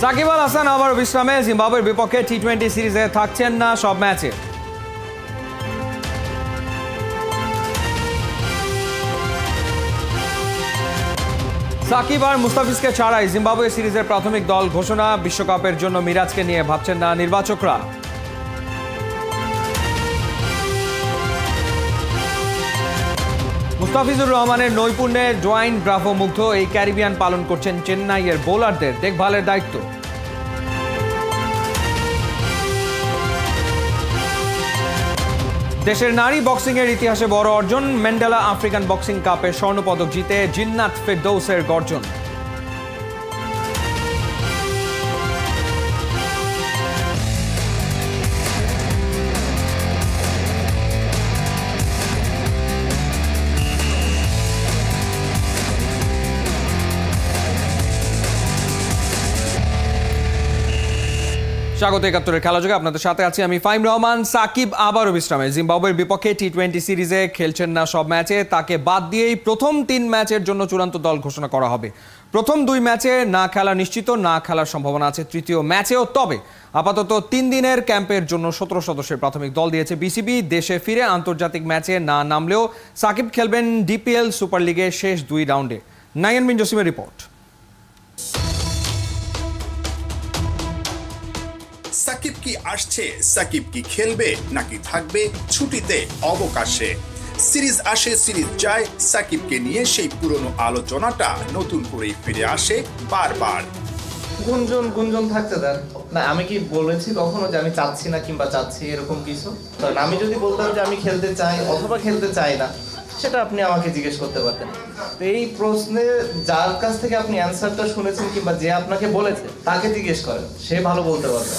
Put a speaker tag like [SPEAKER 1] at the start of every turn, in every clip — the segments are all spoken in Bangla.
[SPEAKER 1] সাকিব আল হাসান আবার বিশ্রামে, জিম্বাবুয়ের বিপক্ষে টি-20 সিরিজে থাকছেন না সব ম্যাচে। সাকিব আর মুস্তাফিজকে ছাড়াই জিম্বাবুয়ে সিরিজের প্রাথমিক দল ঘোষণা। বিশ্বকাপের জন্য মিরাজকে নিয়ে ভাবছেন না নির্বাচকরা। মুস্তাফিজুর রহমানের নৈপুণ্যে ডোয়াইন ব্রাভো মুগ্ধ। এই ক্যারিবিয়ান পালন করছেন চেন্নাইয়ের বোলারদের দেখভালের দায়িত্ব। দেশের নারী বক্সিংয়ের ইতিহাসে বড় অর্জন, ম্যান্ডেলা আফ্রিকান বক্সিং কাপে স্বর্ণপদক জিতে জিন্নাত ফেরদৌসের গর্জন। স্বাগত একাত্তরের খেলাযোগে, আপনাদের সাথে আছি আমি ফাহিম রহমান। সাকিব আবারও বিশ্রামে, জিম্বাবুয়ের বিপক্ষে টি-20 সিরিজে খেলছেন না সব ম্যাচে। তাকে বাদ দিয়েই প্রথম 3 ম্যাচের জন্য চূড়ান্ত দল ঘোষণা করা হবে। প্রথম 2 ম্যাচে না খেলা নিশ্চিত, না খেলার সম্ভাবনা আছে তৃতীয় ম্যাচেও। তবে আপাতত 3 দিনের ক্যাম্পের জন্য 17 সদস্যের প্রাথমিক দল দিয়েছে বিসিবি। দেশে ফিরে আন্তর্জাতিক ম্যাচে না নামলেও সাকিব খেলবেন ডিপিএল সুপার লিগের শেষ 2 রাউন্ডে। নাইয়ান বিন জসিমের রিপোর্ট।
[SPEAKER 2] সাকিব কি আসছে, সাকিব কি খেলবে নাকি থাকবে ছুটিতে অবকাশে? সিরিজ আসে সিরিজ যায়, সাকিবকে নিয়ে সেই পুরনো আলোচনাটা নতুন করে ফিরে আসে বারবার।
[SPEAKER 3] গুঞ্জন থাকতে দেন না। আমি কি বলেছি কখনো যে আমি চাচ্ছি না কিংবা চাচ্ছি এরকম কিছু? কারণ আমি যদি বলতাম যে আমি খেলতে চাই অথবা খেলতে চাই না, সেটা আপনি আমাকে জিজ্ঞেস করতে পারতেন। তো এই প্রশ্নে যার কাছ থেকে আপনি অ্যান্সারটা শুনেছেন কিংবা যে আপনাকে বলেছে তাকে জিজ্ঞেস করেন, সে ভালো বলতে পারবে।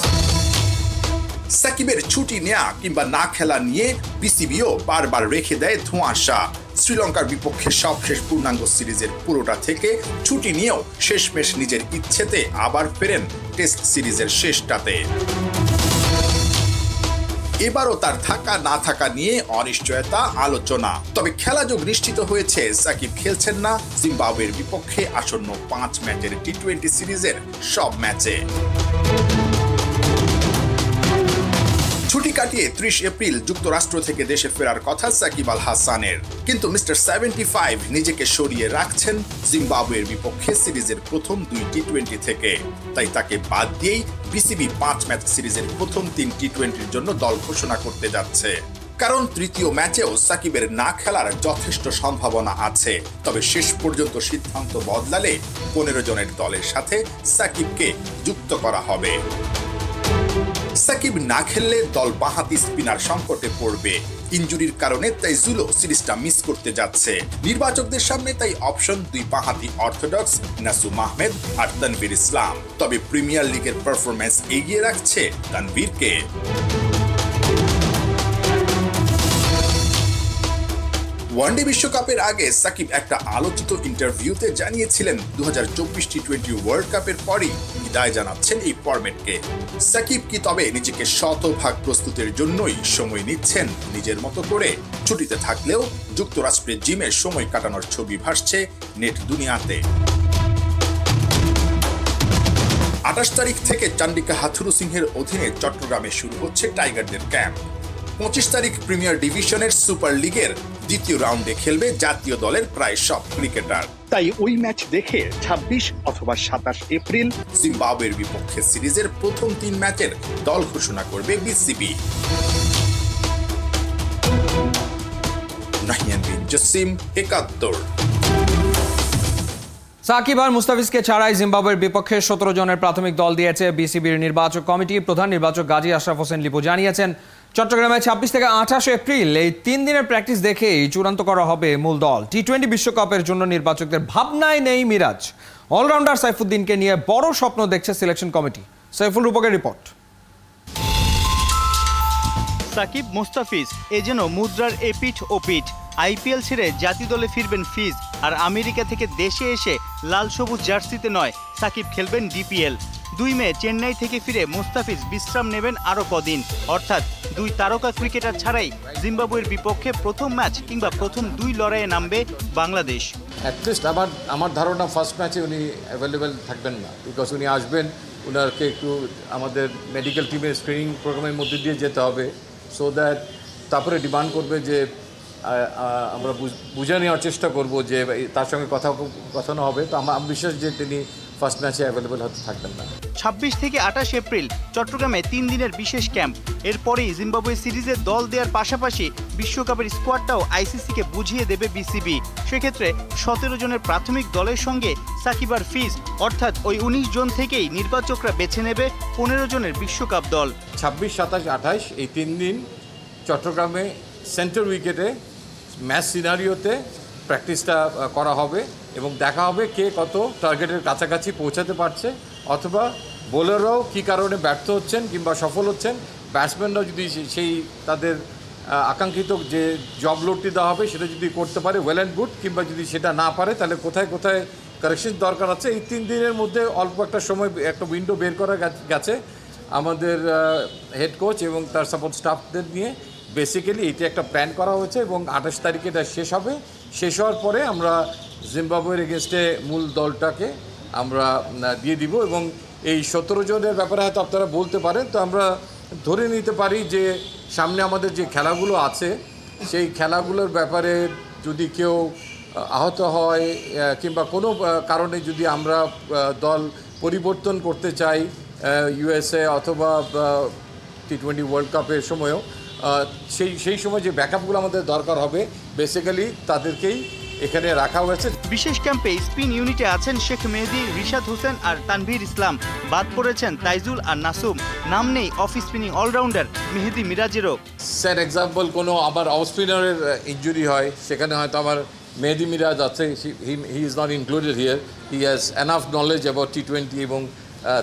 [SPEAKER 2] সাকিবের ছুটি নেয়া কিংবা না খেলা নিয়ে বিসিবিও বারবার রেখে দেয় ধোঁয়াশা। শ্রীলঙ্কার বিপক্ষে সবশেষ পূর্ণাঙ্গ সিরিজের পুরোটা থেকে ছুটি নিয়েও শেষমেশ নিজের ইচ্ছেতে আবার ফেরেন টেস্ট সিরিজের শেষটাতে। এবারও তার থাকা না থাকা নিয়ে অনিশ্চয়তা আলোচনা। তবে খেলাযোগ নিশ্চিত হয়েছে, সাকিব খেলছেন না জিম্বাবুয়ের বিপক্ষে আসন্ন 5 ম্যাচের টি-20 সিরিজের সব ম্যাচে। ছুটি কাটিয়ে 30 এপ্রিল যুক্তরাষ্ট্র থেকে দেশে ফেরার কথা সাকিব আল হাসানের, কিন্তু মিস্টার 75 নিজেকে সরিয়ে রাখছেন জিম্বাবুয়ের বিপক্ষে সিরিজের প্রথম 2 টি-20 থেকে। তাই তাকে বাদ দিয়েই বিসিবি 5 ম্যাচ সিরিজের প্রথম 3 টি-20-র জন্য দল ঘোষণা করতে যাচ্ছে। কারণ তৃতীয় ম্যাচেও সাকিবের না খেলার যথেষ্ট সম্ভাবনা আছে। তবে শেষ পর্যন্ত সিদ্ধান্ত বদলালে 15 জনের দলের সাথে সাকিবকে যুক্ত করা হবে। সাকিব না খেললে দল বাঁহাতি স্পিনার সংকটে পড়বে। ইনজুরির কারণে তাই জুলো সিরিজটা মিস করতে যাচ্ছে। নির্বাচকদের সামনে তাই অপশন 2 বাঁহাতি অর্থোডক্স নাসুম আহমেদ আর তানভীর ইসলাম। তবে প্রিমিয়ার লিগের পারফরম্যান্স এগিয়ে রাখছে তানভীরকে। ওয়ানডে বিশ্বকাপের আগে সাকিব একটা আলোচিত ইন্টারভিউতে জানিয়েছিলেন 2024 টি-20 ওয়ার্ল্ড কাপের পরই বিদায় জানাচ্ছেন এই ফরম্যাটকে। সাকিব কি তবে নিজেকে শতভাগ প্রস্তুতের জন্যই সময় নিচ্ছেন নিজের মতো করে? ছুটিতে থাকলেও যুক্তরাষ্ট্রের জিমে সময় কাটানোর ছবি ভাসছে নেট দুনিয়াতে। 28 তারিখ থেকে চান্ডিকা হাথুরু সিংহের অধীনে চট্টগ্রামে শুরু হচ্ছে টাইগারদের ক্যাম্প। 25 তারিখ প্রিমিয়ার ডিভিশনের সুপার লিগের 2য় রাউন্ডে খেলবে জাতীয় দলের প্রায় সব ক্রিকেটার।
[SPEAKER 4] তাই ওই ম্যাচ দেখে 26 অথবা 27 এপ্রিল
[SPEAKER 2] জিম্বাবুয়ের বিপক্ষে সিরিজের প্রথম 3 ম্যাচের দল ঘোষণা করবে বিসিবি। নাহিয়ান বিন জসিম, একাত্তর।
[SPEAKER 1] সাকিব আর মুস্তাফিজকে ছাড়াই জিম্বাবুয়ের বিপক্ষে 17 জনের প্রাথমিক দল দিয়েছে বিসিবির নির্বাচক কমিটি। প্রধান নির্বাচক গাজী আশরাফ হোসেন লিপু জানিয়েছেন, চট্টগ্রামে 26 থেকে 28 এপ্রিল এই 3 দিনের প্র্যাকটিস দেখেই চূড়ান্ত করা হবে মূল দল। টি-20 বিশ্বকাপের জন্য নির্বাচকদের ভাবনায় নেই মিরাজ। অলরাউন্ডার সাইফুদ্দিনকে নিয়ে বড় স্বপ্ন দেখছে সিলেকশন কমিটি। সাইফুল রূপকের রিপোর্ট।
[SPEAKER 5] সাকিব মুস্তাফিজ এ যেন মুদ্রার এপিঠ ও পিঠ। আইপিএল ছেড়ে জাতীয় দলে ফিরবেন ফিজ, আর আমেরিকা থেকে দেশে এসে লাল সবুজ জার্সিতে নয়, সাকিব খেলবেন ডিপিএল। 2 মে চেন্নাই থেকে ফিরে মুস্তাফিজ বিশ্রাম নেবেন আরও কদিন। অর্থাৎ 2 তারকা ক্রিকেটার ছাড়াই জিম্বাবুয়ের বিপক্ষে প্রথম ম্যাচ কিংবা প্রথম 2 লড়াইয়ে নামবে বাংলাদেশ।
[SPEAKER 6] অ্যাটলিস্ট আমার ধারণা ফার্স্ট ম্যাচে উনি অ্যাভেলেবেল থাকবেন না, বিকজ উনি আসবেন, ওনাকে একটু আমাদের মেডিকেল টিমের স্ক্রিনিং প্রোগ্রামের মধ্যে দিয়ে যেতে হবে, সো দ্যাট তারপরে ডিমান্ড করবে যে আমরা বুঝে নেওয়ার চেষ্টা করব যে তার সঙ্গে কথা হবে। তো আমি বিশ্বাস যে তিনি ফার্স্ট ম্যাচে অ্যাভেলেবেল হতে থাকবেন না।
[SPEAKER 5] 26 থেকে 28 এপ্রিল চট্টগ্রামে 3 দিনের বিশেষ ক্যাম্প। এরপরেই জিম্বাবুয়ে সিরিজে দল দেওয়ার পাশাপাশি বিশ্বকাপের স্কোয়াডটাও আইসিসিকে বুঝিয়ে দেবে বিসিবি। সেক্ষেত্রে 17 জনের প্রাথমিক দলের সঙ্গে সাকিব আর ফিজ, অর্থাৎ ওই 19 জন থেকেই নির্বাচকরা বেছে নেবে 15 জনের বিশ্বকাপ দল।
[SPEAKER 6] 26, 27, 28 এই 3 দিন চট্টগ্রামে সেন্টার উইকেটে ম্যাচ সিনারিওতে প্র্যাকটিসটা করা হবে এবং দেখা হবে কে কত টার্গেটের কাছাকাছি পৌঁছাতে পারছে, অথবা বোলাররাও কী কারণে ব্যর্থ হচ্ছেন কিংবা সফল হচ্ছেন, ব্যাটসম্যানরাও যদি সেই তাদের আকাঙ্ক্ষিত যে জব লোডটি দেওয়া হবে সেটা যদি করতে পারে ওয়েল অ্যান্ড গুড, কিংবা যদি সেটা না পারে তাহলে কোথায় কোথায় কারেকশন দরকার আছে। এই 3 দিনের মধ্যে অল্প একটা সময় একটা উইন্ডো বের করা গেছে আমাদের হেড কোচ এবং তার সাপোর্ট স্টাফদের নিয়ে। বেসিক্যালি এটা একটা প্ল্যান করা হয়েছে এবং 28 তারিখে এটা শেষ হবে। শেষ হওয়ার পরে আমরা জিম্বাবুয়ের এগেনস্টে মূল দলটাকে আমরা দিয়ে দিব এবং এই 17 জনের ব্যাপারে হয়তো আপনারা বলতে পারেন, তো আমরা ধরে নিতে পারি যে সামনে আমাদের যে খেলাগুলো আছে সেই খেলাগুলোর ব্যাপারে যদি কেউ আহত হয় কিংবা কোনো কারণে যদি আমরা দল পরিবর্তন করতে চাই ইউএসএ অথবা T20 ওয়ার্ল্ড কাপের সময়ও, সেই সময় যে ব্যাকআপগুলো আমাদের দরকার হবে বেসিক্যালি তাদেরকেই এখানে রাখা হয়েছে।
[SPEAKER 5] বিশেষ ক্যাম্পে স্পিন ইউনিটে আছেন শেখ মেহেদী, রিশাদ হোসেন আর তানভীর ইসলাম। বাদ পড়েছেন তাইজুল আর নাসুম। নাম নেই of spinning allrounder Mehedi মিরাজেরও।
[SPEAKER 6] Sir example কোনো আমার অফ স্পিনারের ইনজুরি হয়, সেখানে হয়তো আমার মেহেদী মিরাজ আছে, he is not included here. He has enough knowledge about T20 এবং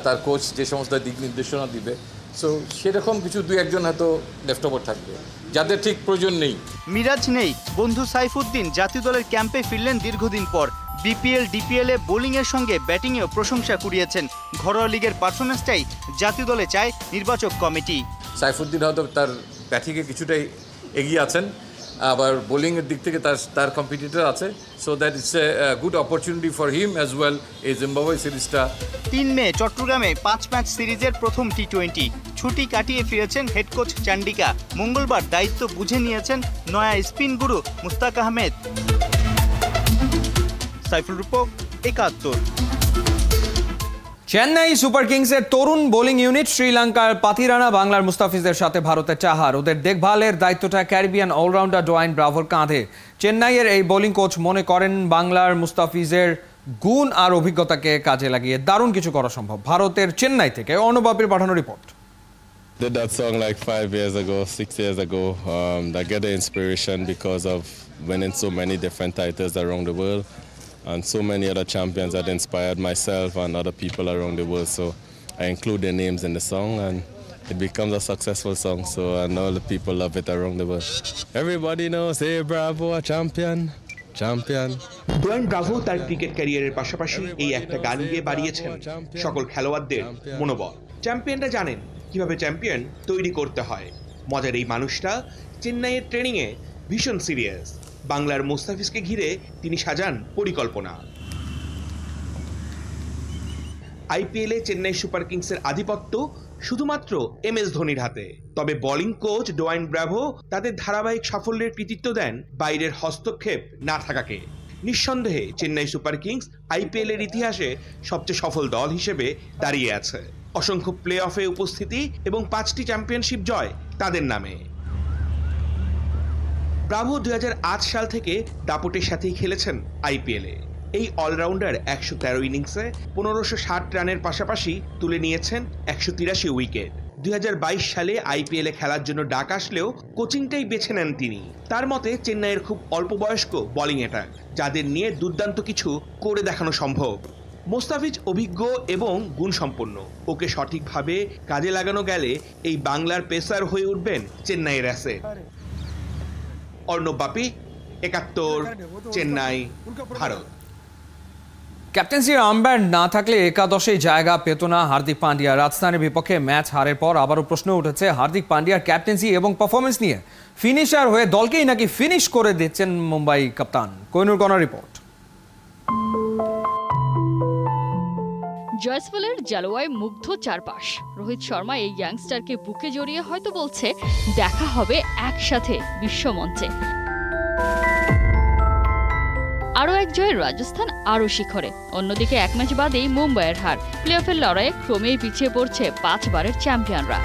[SPEAKER 6] তার কোচ যে সমস্ত দিক নির্দেশনা দিবে, সো সেরকম কিছু 2-1 হয়তো লেফট ওভার থাকবে যাদের ঠিক প্রয়োজন নেই।
[SPEAKER 5] মিরাজ নেই, বন্ধু সাইফুদ্দিন জাতীয় দলের ক্যাম্পে ফিরলেন দীর্ঘদিন পর। বিপিএল ডিপিএলে বোলিংয়ের সঙ্গে ব্যাটিংয়েও প্রশংসা কুড়িয়েছেন। ঘরোয়া লিগের পারফরমেন্সটাই জাতীয় দলে চায় নির্বাচক কমিটি।
[SPEAKER 6] সাইফুদ্দিন হয়তো তার ব্যাটিংয়ে কিছুটাই এগিয়ে আছেন, আবার বোলিংয়ের দিক থেকে তার কম্পিটিটর আছে, so that it's a good opportunity for him as well. এই জিম্বাবুয়ে সিরিজটা
[SPEAKER 5] 3 মে চট্টগ্রামে 5 ম্যাচ সিরিজের প্রথম T20 ছুটি কাটিয়ে ফিরেছেন হেড কোচ চান্ডিকা। মঙ্গলবার দায়িত্ব বুঝে নিয়েছেন নয়া স্পিন গুরু মুস্তাক আহমেদ। সাইফুল রূপক, 71।
[SPEAKER 1] চেন্নাই সুপার কিংসের তরুণ বোলিং ইউনিট শ্রীলঙ্কার পাতিরানা বাংলার মুস্তাফিজের সাথে ভারতের চাহার। ওদের দেখভালের দায়িত্বটা ক্যারিবিয়ান অলরাউন্ডার ডোয়াইন ব্রাভোর কাঁধে। চেন্নাইয়ের এই বোলিং কোচ মনে করেন বাংলার মুস্তাফিজের গুণ আর অভিজ্ঞতাকে কাজে লাগিয়ে দারুণ কিছু করা সম্ভব। ভারতের চেন্নাই থেকে অনুবাপের পাঠানো report.
[SPEAKER 7] Did that song like 5 years ago, 6 years ago. I get the inspiration because of winning so many different titles around the world, and so many other champions that inspired myself and other people around the world. So I include their names in the song, and it becomes a successful song. So I know the people love it around the world. Everybody knows, hey Bravo, a champion.
[SPEAKER 8] Dwayne Bravo তার ক্রিকেট ক্যারিয়ারের পাশাপাশি এই একটা গান গেয়ে বাড়িয়েছেন সকল খেলোয়াড়দের মনোবল। চ্যাম্পিয়নরা জানেন কিভাবে চ্যাম্পিয়ন তৈরি করতে হয়। মজার এই মানুষটা চেন্নাইয়ের ট্রেনিংয়ে ভীষণ সিরিয়াস। বাংলার মুস্তাফিজকে ঘিরে তিনি সাজান পরিকল্পনা। আইপিএলে চেন্নাই সুপার কিংসের আধিপত্য শুধুমাত্র MS ধোনির হাতে। তবে বোলিং কোচ ডোয়াইন ব্রাভো তাদের ধারাবাহিক সাফল্যের কৃতিত্ব দেন বাইরের হস্তক্ষেপ না থাকাকে। নিঃসন্দেহে চেন্নাই সুপার কিংস আইপিএলের ইতিহাসে সবচেয়ে সফল দল হিসেবে দাঁড়িয়ে আছে। অসংখ্য প্লে অফে উপস্থিতি এবং 5টি চ্যাম্পিয়নশিপ জয় তাদের নামে। ব্রাভো 2008 সাল থেকে দাপটের সাথেই খেলেছেন আইপিএলে। এই অলরাউন্ডার 113 ইনিংসে 1560 রানের পাশাপাশি তুলে নিয়েছেন 183 উইকেট। 2022 সালে আইপিএলে খেলার জন্য ডাক আসলেও কোচিংটাই বেছে নেন তিনি। তার মতে চেন্নাইয়ের খুব অল্প বয়স্ক বোলিং অ্যাটাক, যাদের নিয়ে দুর্দান্ত কিছু করে দেখানো সম্ভব। মুস্তাফিজ অভিজ্ঞ এবং গুণসম্পন্ন। ওকে সঠিকভাবে কাজে লাগানো গেলে এই বাংলার পেসার হয়ে উঠবেন চেন্নাইয়ের অ্যাসেট। অর্ণব বাপি, 71, চেন্নাই, ভারত।
[SPEAKER 1] ক্যাপ্টেন্সির আর্মব্যান্ড না থাকলে একাদশে জায়গা পেত না হার্দিক পান্ডিয়া। রাজস্থানের বিপক্ষে ম্যাচ হারের পর আবারও প্রশ্ন উঠেছে হার্দিক পান্ডিয়ার ক্যাপ্টেন্সি এবং পারফরমেন্স নিয়ে। ফিনিশার হয়ে দলকেই নাকি ফিনিশ করে দিচ্ছেন মুম্বাই কাপ্তান। কোহিনুর কণার রিপোর্ট।
[SPEAKER 9] জয়সওয়ালের জালোয়ায় মুগ্ধ চারপাশ। রোহিত শর্মা এই ইয়াংস্টারকে বুকে জড়িয়ে হয়তো বলছে দেখা হবে একসাথে বিশ্বমঞ্চে। আরও এক জয়ে রাজস্থান আরও শিখরে। অন্যদিকে এক ম্যাচ বাদেই মুম্বাইয়ের হার। প্লে অফের লড়াইয়ে ক্রমেই পিছিয়ে পড়ছে 5 বারের চ্যাম্পিয়নরা।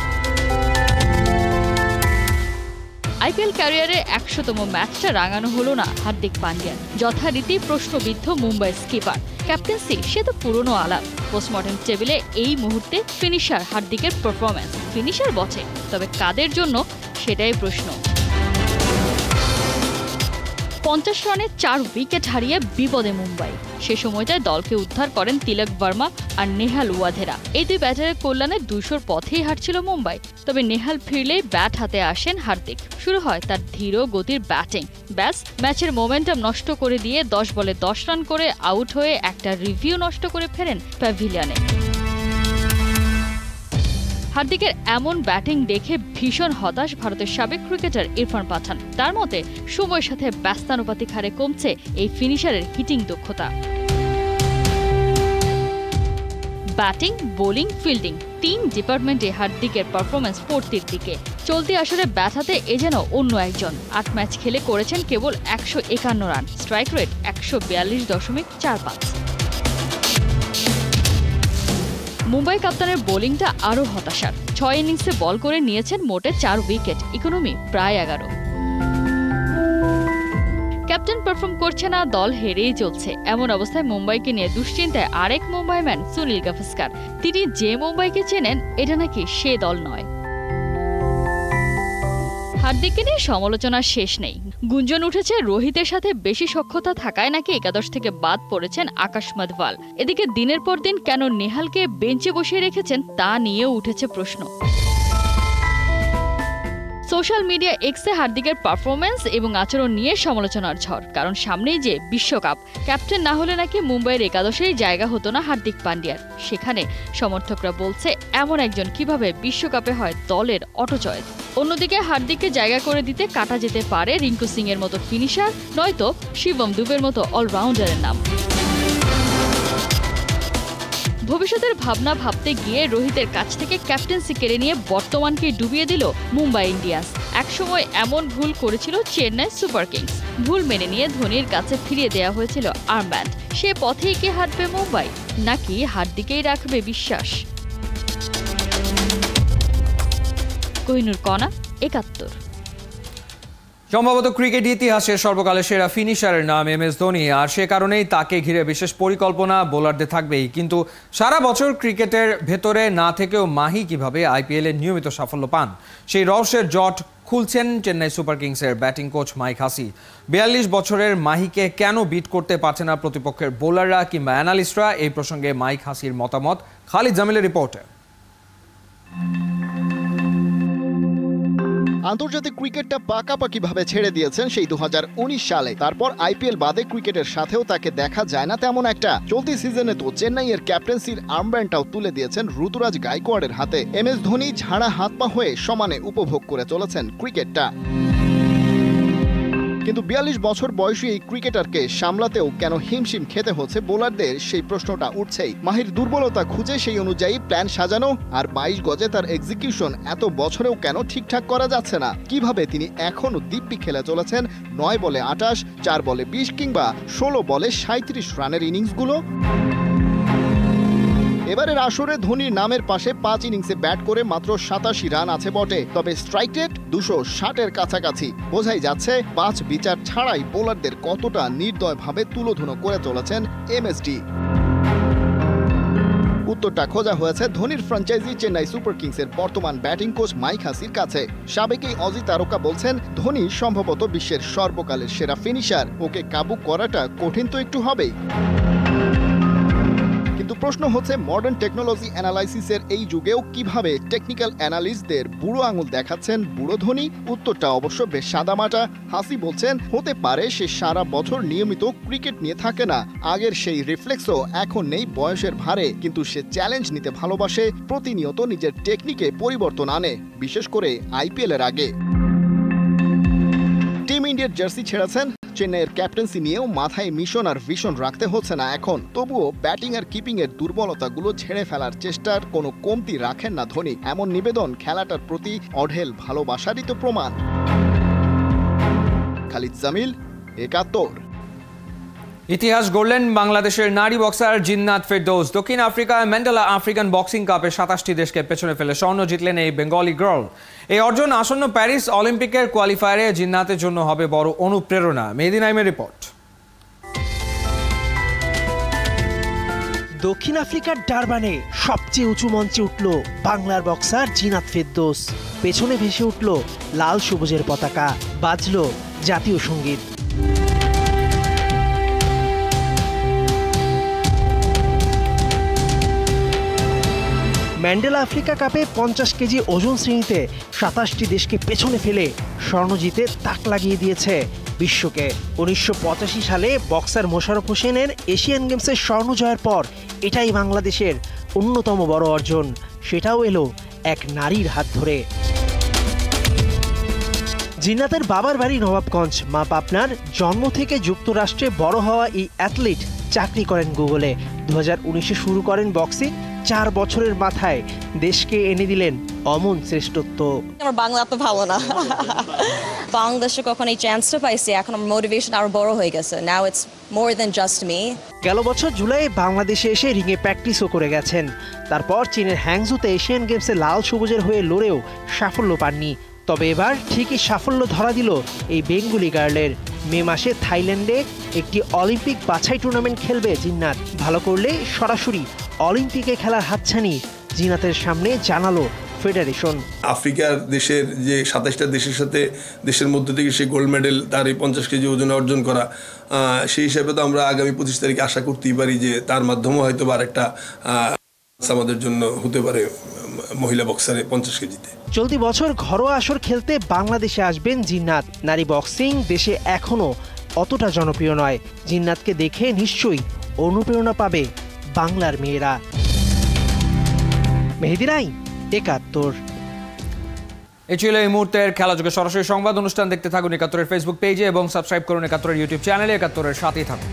[SPEAKER 9] আইপিএল ক্যারিয়ারে 100তম ম্যাচটা রাঙানো হলো না হার্দিক পান্ডিয়ার। যথারীতি প্রশ্নবিদ্ধ মুম্বাই স্কিপার। ক্যাপ্টেন্সি সে তো পুরনো আলাপ। পোস্টমর্টেম টেবিলে এই মুহূর্তে ফিনিশার হার্দিকের পারফরম্যান্স। ফিনিশার বটে, তবে কাদের জন্য সেটাই প্রশ্ন। 50 রানে 4 উইকেট হারিয়ে বিপদে মুম্বাই। সে সময়টায় দলকে উদ্ধার করেন তিলক বর্মা আর নেহাল ওয়াধেরা। এই দুই ব্যাটারের কল্যাণে 200-র পথেই হাঁটছিল মুম্বাই। তবে নেহাল ফিরলেই ব্যাট হাতে আসেন হার্দিক। শুরু হয় তার ধীর গতির ব্যাটিং। ব্যাস, ম্যাচের মোমেন্টাম নষ্ট করে দিয়ে 10 বলে 10 রান করে আউট হয়ে একটা রিভিউ নষ্ট করে ফেরেন প্যাভিলিয়নে। হার্দিকের এমন ব্যাটিং দেখে ভীষণ হতাশ ভারতের সাবেক ক্রিকেটার ইরফান পাঠান। তার মতে সময়ের সাথে ব্যস্তানুপাতিক হারে কমছে এই ফিনিশারের হিটিং দক্ষতা। ব্যাটিং, বোলিং, ফিল্ডিং 3 ডিপার্টমেন্টে হার্দিকের পারফরমেন্স পড়তির দিকে। চলতি আসরে ব্যাট হাতে এ যেন অন্য একজন। 8 ম্যাচ খেলে করেছেন কেবল 151 রান। Strike rate 142.45। মুম্বাই কাপ্তানের বোলিংটা আরও হতাশার। 6 ইনিংসে বল করে নিয়েছেন মোটে 4 উইকেট, ইকোনমি প্রায় 11। ক্যাপ্টেন পারফর্ম করছে না, দল হেরেই চলছে। এমন অবস্থায় মুম্বাইকে নিয়ে দুশ্চিন্তায় আরেক মুম্বাইম্যান সুনীল গাভাস্কার। তিনি যে মুম্বাইকে চেনেন, এটা নাকি সে দল নয়। হার্দিককে নিয়ে সমালোচনার শেষ নেই। গুঞ্জন উঠেছে রোহিতের সাথে বেশি সখ্যতা থাকায় নাকি একাদশ থেকে বাদ পড়েছেন আকাশ মাদওয়াল। এদিকে দিনের পর দিন কেন নেহালকে বেঞ্চে বসিয়ে রেখেছেন তা নিয়েও উঠেছে প্রশ্ন। সোশ্যাল মিডিয়া এক্সে হার্দিকের পারফরমেন্স এবং আচরণ নিয়ে সমালোচনার ঝড়। কারণ সামনেই যে বিশ্বকাপ, ক্যাপ্টেন না হলে নাকি মুম্বাইয়ের একাদশেই জায়গা হতো না হার্দিক পান্ডিয়ার। সেখানে সমর্থকরা বলছে এমন একজন কিভাবে বিশ্বকাপে হয় দলের অটো চয়েস। অন্যদিকে হার্দিককে জায়গা করে দিতে কাটা যেতে পারে রিঙ্কু সিং এর মতো ফিনিশার, নয়তো শিবম দুবের মতো অলরাউন্ডারের নাম। ভবিষ্যতের ভাবনা ভাবতে গিয়ে রোহিতের কাছ থেকে ক্যাপ্টেন্সি কেড়ে নিয়ে বর্তমানকে ডুবিয়ে দিল মুম্বাই ইন্ডিয়ান্স। একসময় এমন ভুল করেছিল চেন্নাই সুপার কিংস। ভুল মেনে নিয়ে ধোনির কাছে ফিরিয়ে দেওয়া হয়েছিল আর্মব্যান্ড। সে পথেই কি হাঁটবে মুম্বাই, নাকি হার্দিকেই রাখবে বিশ্বাস? কোহিনুর কণা, 71।
[SPEAKER 1] সম্ভবত ক্রিকেট ইতিহাসে সর্বকালের সেরা ফিনিশারের নাম MS ধোনি, আর সে কারণেই তাকে ঘিরে বিশেষ পরিকল্পনা বোলারদের থাকবেই। কিন্তু সারা বছর ক্রিকেটের ভেতরে না থেকেও মাহি কিভাবে IPL-এ নিয়মিত সাফল্য পান, সেই রহস্যের জট খুলছেন চেন্নাই সুপার কিংসের ব্যাটিং কোচ মাইক হাসি। 42 বছরের মাহিকে কেন বিট করতে পারছে না প্রতিপক্ষের বোলাররা কিংবা অ্যানালিস্টরা, এই প্রসঙ্গে মাইক হাসির মতামত খালিদ জামিলের রিপোর্টে।
[SPEAKER 10] আন্তর্জাতিক ক্রিকেটটা পাকাপাকিভাবে ছেড়ে দিয়েছেন সেই 2019 সালে। তারপর IPL বাদে ক্রিকেটের সাথেও তাকে দেখা যায় না তেমন একটা। চলতি সিজনে তো চেন্নাইয়ের ক্যাপ্টেন্সির আর্মব্যান্ডটাও তুলে দিয়েছেন ঋতুরাজ গায়কোয়াড়ের হাতে। MS ধোনি ঝাড়া হাত পা হয়ে সমানে উপভোগ করে চলেছেন ক্রিকেটটা। কিন্তু 42 বছর বয়সী এই ক্রিকেটারকে সামলাতেও কেন হিমশিম খেতে হচ্ছে বোলারদের, সেই প্রশ্নটা উঠছেই। মাহির দুর্বলতা খুঁজে সেই অনুযায়ী প্ল্যান সাজানো, আর 22 গজে তার এক্সিকিউশন এত বছরেও কেন ঠিকঠাক করা যাচ্ছে না? কিভাবে তিনি এখনও দিব্যি খেলে চলেছেন 9 বলে 28, 4 বলে 20 কিংবা 16 বলে 37 রানের ইনিংসগুলো? এবারের আসরে ধোনির নামের পাশে 5 ইনিংসে ব্যাট করে মাত্র 87 রান আছে বটে, তবে স্ট্রাইক রেট 260-এর কাছাকাছি। বোঝাই যাচ্ছে 5 বিচার ছাড়াই বোলারদের কতটা নির্দয়ভাবে তুলোধুনো করে চলেছেন MSD। উত্তরটা খোঁজা হয়েছে ধোনির ফ্র্যাঞ্চাইজি চেন্নাই সুপার কিংসের বর্তমান ব্যাটিং কোচ মাইক হাসির কাছে। সাবেক এই অজি তারকা বলছেন ধোনি সম্ভবত বিশ্বের সর্বকালের সেরা ফিনিশার, ওকে কাবু করাটা কঠিন তো একটু হবেই। কিন্তু প্রশ্ন হচ্ছে মডার্ন টেকনোলজি অ্যানালাইসিসের এই যুগেও কিভাবে টেকনিক্যাল অ্যানালিস্টদের বুড়ো আঙুল দেখাচ্ছেন বুড়ো ধনী। উত্তরটা অবশ্য বেশ সাদামাটা। হাসি বলছেন হতে পারে সে সারা বছর নিয়মিত ক্রিকেট নিয়ে থাকে না, আগের সেই রিফ্লেক্সও এখন নেই বয়সের ভারে, কিন্তু সে চ্যালেঞ্জ নিতে ভালোবাসে, প্রতিনিয়ত নিজের টেকনিকে পরিবর্তন আনে, বিশেষ করে আইপিএল এর আগে। টিম ইন্ডিয়ার জার্সি ছেড়েছেন, চেন্নাইয়ের ক্যাপ্টেন্সি নিয়েও মাথায় মিশন আর ভিশন রাখতে হচ্ছে না এখন। তবুও ব্যাটিং আর কিপিং এর দুর্বলতাগুলো ঝেড়ে ফেলার চেষ্টার কোনো কমতি রাখেন না ধোনি। এমন নিবেদন খেলাটার প্রতি অঢেল ভালোবাসারই তো প্রমাণ। খালিদ জামিল, ৭১।
[SPEAKER 1] ইতিহাস গড়লেন বাংলাদেশের নারী বক্সার জিন্নাত ফেরদৌস। দক্ষিণ আফ্রিকায় ম্যান্ডেলা আফ্রিকান বক্সিং কাপে ২৭টি দেশকে পেছনে ফেলে স্বর্ণ জিতলেন এই বেঙ্গলি গার্ল। এই অর্জন আসন্ন প্যারিস অলিম্পিকের কোয়ালিফায়ারে জিন্নাতের জন্য হবে বড় অনুপ্রেরণা। মেহেদী নাইমের রিপোর্ট।
[SPEAKER 11] দক্ষিণ আফ্রিকার ডারবানে সবচেয়ে উঁচু মঞ্চে উঠল বাংলার বক্সার জিন্নাত ফেরদৌস। পেছনে ভেসে উঠল লাল সবুজের পতাকা, বাজল জাতীয় সঙ্গীত। ম্যান্ডেলা আফ্রিকা কাপে ৫০ কেজি ওজন শ্রেণীতে ২৭টি দেশকে পেছনে ফেলে স্বর্ণ জিতে তাক লাগিয়ে দিয়েছে বিশ্বকে। ১৯৮৫ সালে বক্সার মোশাররফ হোসেনের এশিয়ান গেমসের স্বর্ণ জয়ের পর এটাই বাংলাদেশের অন্যতম বড় অর্জন, সেটাও এলো এক নারীর হাত ধরে। জিন্নাতের বাবার বাড়ি নবাবগঞ্জ, মা পাবনার। জন্ম থেকে যুক্তরাষ্ট্রে বড় হওয়া এই অ্যাথলিট চাকরি করেন গুগলে। ২০১৯-এ শুরু করেন বক্সিং। ৪ বছরের মাথায় দেশকে এনে দিলেন অমন শ্রেষ্ঠত্ব।
[SPEAKER 12] আমার বাংলা এত ভালো না, বাংলাদেশে কখন এই চান্সটা পাইছি, এখন আমার মোটিভেশন আরো বড় হয়ে গেছে। Now it's more than just me.
[SPEAKER 11] গেল বছর জুলাই বাংলাদেশে এসে রিংয়ে প্র্যাকটিসও করে গেছেন। তারপর চীনের হ্যাংজুতে এশিয়ান গেমসে লাল সবুজের হয়ে লড়েও সাফল্য পাননি। তবে এবার ঠিকই সাফল্য ধরা দিল এই বেঙ্গলি গার্লের। মে মাসে থাইল্যান্ডে একটি অলিম্পিক বাছাই টুর্নামেন্ট খেলবে জিন্নাত। ভালো করলে সরাসরি অলিম্পিকে খেলার হাতছানি জিন্নাতের সামনে জানালো ফেডারেশন।
[SPEAKER 13] আফ্রিকার দেশের যে ২৭টা দেশের সাথে দেশের মধ্যে থেকে সে গোল্ড মেডেল তার এই ৫০ কেজি ওজনে অর্জন করা, সেই হিসাবে তো আমরা আগামী ২৫ তারিখে আশা করতেই পারি যে তার মাধ্যমে হয়তো আর একটা আমাদের জন্য হতে পারে মহিলা বক্সারে ৫০ কেজিতে।
[SPEAKER 11] চলতি বছর ঘরোয়া আসর খেলতে বাংলাদেশে আসবেন জিন্নাত। নারী বক্সিং দেশে এখনো অতটা জনপ্রিয় নয়। জিন্নাতকে দেখে নিশ্চয়ই অনুপ্রেরণা পাবে বাংলার মেয়েরা। মেহেদী নাইম, ৭১।
[SPEAKER 1] এই ছিল এই মুহূর্তের খেলাযোগে সরাসরি সংবাদ অনুষ্ঠান। দেখতে থাকুন ৭১-এর ফেসবুক পেজে এবং সাবস্ক্রাইব করুন ৭১-এর ইউটিউব চ্যানেলে। ৭১-এর সাথেই থাকুন।